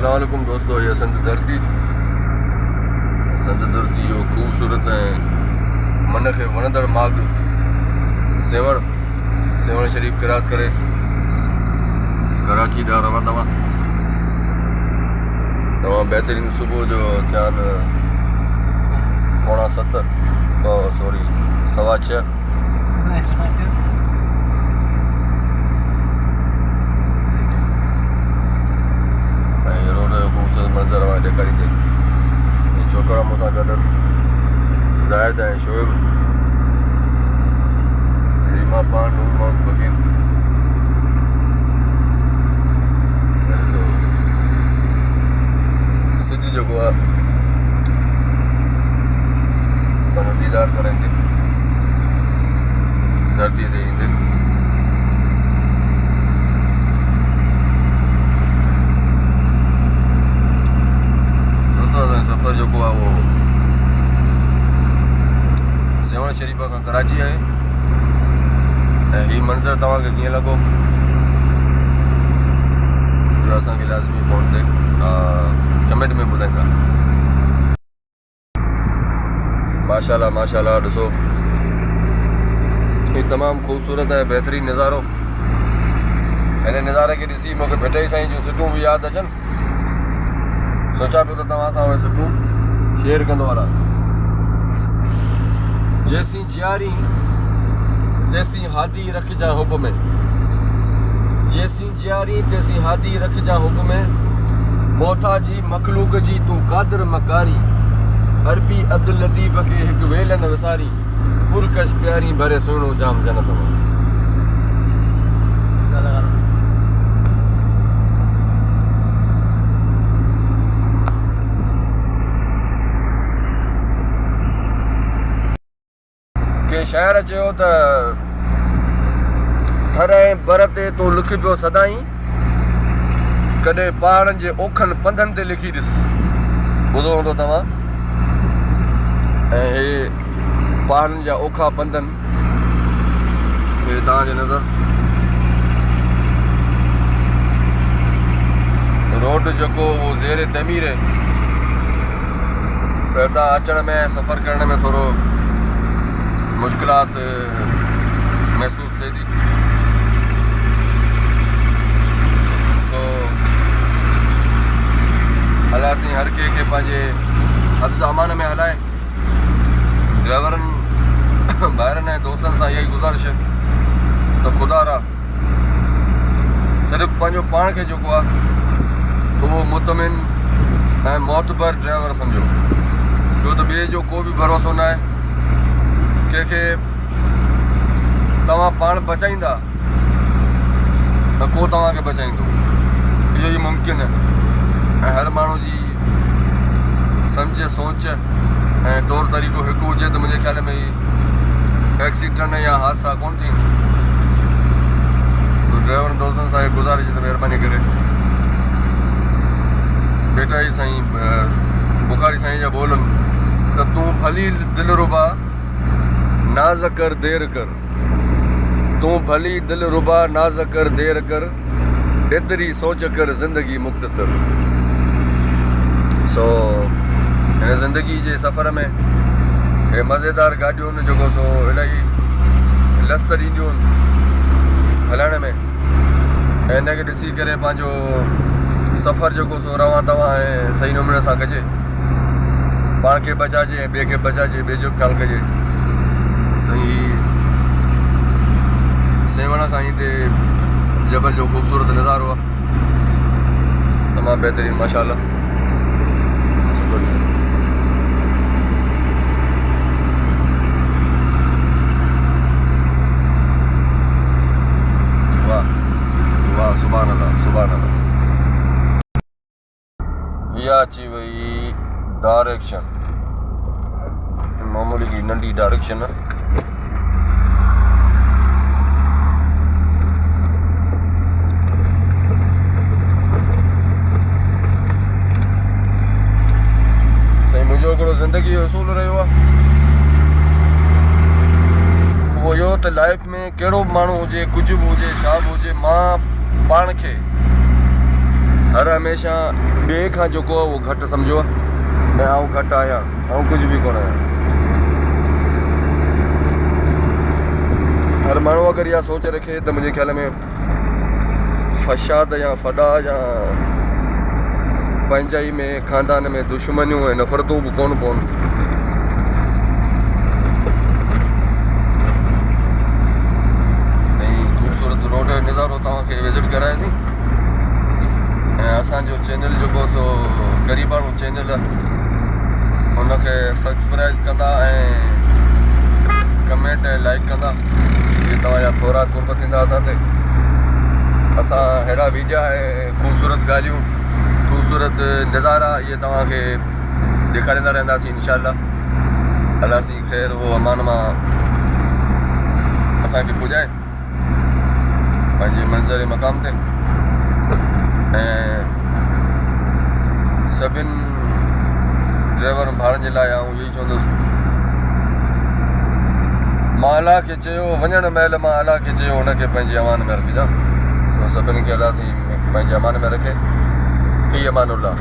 अस्सलामुअलैकुम दोस्तों, ये संत धरती जो ख़ूबसूरत है मन खे वणंदड़ माग सेवण शरीफ क्रॉस करे कराची ॾांहुं रवाना तव्हां बहितरीन सुबुह जो थियान 6:15 6:15 रोड जो ख़ूबसूरत मंज़र ॾेखारींदे छोकिरा मूंसां गॾु ज़ाहिद ऐं शोएब रीमा पान नूर मोहम्मद बकीर सिद्धी जेको आहे पंहिंजो दीदार कराईंदे धरती ते ईंदे सफ़र जेको आहे उहो सेवण शरीफ खां कराची आहे ऐं हीउ मंज़र तव्हांखे कीअं लॻो इहो असांखे लाज़मी फ़ोन ते कमेंट में ॿुधाईंदा। माशाल्लाह माशाल्लाह ॾिसो हीउ तमामु ख़ूबसूरत ऐं बहितरीनु नज़ारो। हिन नज़ारे खे ॾिसी मूंखे भटई साईं जूं सिटूं बि यादि अचनि। सोचा पियो त तव्हां सां उहे सुठूं शेयर कंदो हलां। जैसी जियारी तैसी हादी रखजा हुब में, जैसी जियारी तैसी हादी रखजा हुब में, मोहताजी मखलूक जी तूं कादिर मकारी, अरबी अब्दुल लतीफ़ खे हिकु वेलन विसारी, पुरकश प्यारी भरे सुहिणो जाम जनत में। के शाइर चयो त थर ऐं बर ते तूं लिखी पियो सदाईं, कॾहिं पहाड़नि जे ओखनि पंधनि ते लिखी ॾिस। ॿुधो हूंदो तव्हां। ऐं हे पहाड़नि जा ओखा पंधनि हे तव्हांजे नज़र रोड जेको उहो ज़ेर तमीर आहे। हितां अचण में सफ़र करण में थोरो मुश्किलात महसूस थिए थी। सो हलासीं हर कंहिंखे पंहिंजे हफ्ज़ अमान में हलाए। ड्राइवरनि ॿाहिरनि ऐं दोस्तनि सां इहा ई गुज़ारिश आहे त ख़ुदा रा सिर्फ़ु पंहिंजो पाण खे जेको आहे उहो मुतमिन ऐं मोतबर ड्राइवर सम्झो, छो त ॿिए जो को बि भरोसो न आहे। कंहिंखे तव्हां पाण बचाईंदा त को तव्हांखे बचाईंदो, इहो ई मुमकिन आहे। ऐं हर माण्हू जी सम्झ सोच ऐं तौरु तरीक़ो हिकु हुजे त मुंहिंजे ख़्याल में एक्सीडेंट या हादसा कोन थींदा। ड्राइवर दोस्तनि सां गुज़ारिश त महिरबानी करे बेटा ई साईं बुखारी साईं जा बोलनि त तूं भली दिलरुबा नाज़ कर देर कर, तूं भली दिल रुबा नाज़ कर देर कर, एतिरी सोच कर ज़िंदगी मुख़्तसर। सो हिन ज़िंदगी जे सफ़र में हे मज़ेदार गाॾियूं आहिनि जेको सो इलाही लश्तर ईंदियूं आहिनि हलाइण में। ऐं हिनखे ॾिसी करे पंहिंजो सफ़र जेको सो रवां तवां ऐं सही नमूने सां कजे, पाण खे बचाइजे ऐं ॿिए खे बचाइजे, ॿिए जो ख़्यालु कजे। सही सेवण खां ईंदे जबल जो ख़ूबसूरत नज़ारो आहे तमामु बहितरीनु माशाल्लाह। वाह वाह सुभान अल्लाह सुभान अल्लाह। इहा अची वई डायरेक्शन, मामूली की नंढी डायरेक्शन आहे। मुंहिंजो हिकिड़ो ज़िंदगी जो उसूल रहियो आहे उहो इहो त लाइफ में कहिड़ो बि माण्हू हुजे, कुझु बि हुजे, छा बि हुजे, मां पाण खे हर हमेशा ॿिए खां जेको आहे उहो घटि सम्झो न आउं घटि आहियां ऐं कुझु बि कोन आहियां। हर माण्हू अगरि इहा सोच रखे त मुंहिंजे ख़्याल में फसाद या फॾा या पंहिंजाई में ख़ानदान में दुश्मनियूं ऐं नफ़रतूं बि कोन पवनि। ख़ूबसूरत रोड जो नज़ारो तव्हांखे विज़िट कराएसीं ऐं असांजो चैनल जेको सो ग़रीबाणू चैनल हुनखे सब्सक्राइब कंदा ऐं कमेंट ऐं लाइक कंदा इहे तव्हांजा थोरा कुर्ब थींदा असांते। असां अहिड़ा वीडिया ऐं ख़ूबसूरत ॻाल्हियूं ख़ूबसूरत नज़ारा इहे तव्हांखे ॾेखारींदा रहंदासीं इंशाअल्लाह। अलासी ख़ैर उहो अमान मां असांखे पुॼाए पंहिंजे मंज़र मक़ाम ते ऐं सभिनि ड्राइवर भाड़नि जे लाइ आउं इहो ई चवंदुसि मां अलाह खे चयो वञण महिल मां अलाह खे चयो हुनखे पंहिंजे अमान में रखिजांइ। सभिनी खे अलाह साईं पंहिंजे अमान में रखे। ही अमानुल्लाह।